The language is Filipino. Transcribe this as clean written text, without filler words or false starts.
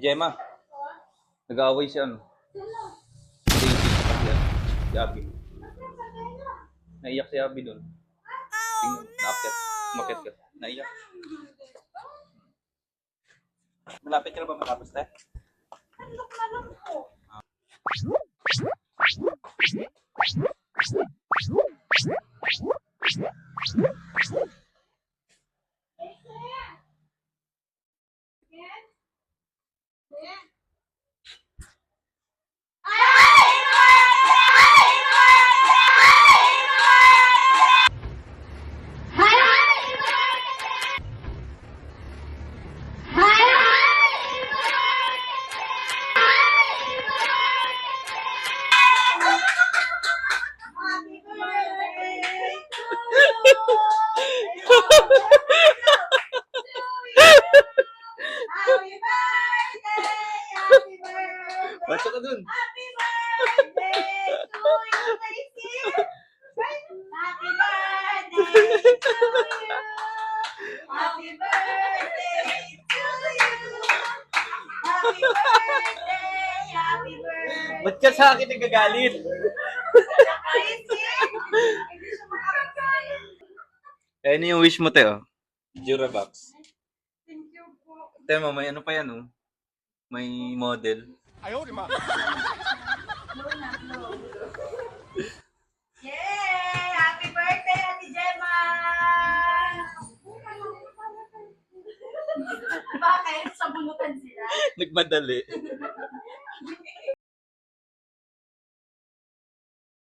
Gemma, nag-aaway si ano. Si Abby. Naiyak si Abby doon. Tingnan, naakyat. Umakyat ka. Naiyak. Malapit ka na ba matapos, te? Pasok ka dun. Happy birthday to you, Casey! Happy birthday to you! Happy birthday to you! Happy birthday! Happy birthday! Ba't ka sa akin nagagalit? Casey! Hindi siya makakagalit. Ano yung wish mo, Teo? Jurabox. Thank you po. Teo, may ano pa yan, oh. May model. Blow na, blow. Yay! Happy birthday, Ate Gemma! Bakit? Sabunutan sila? Nagmadali.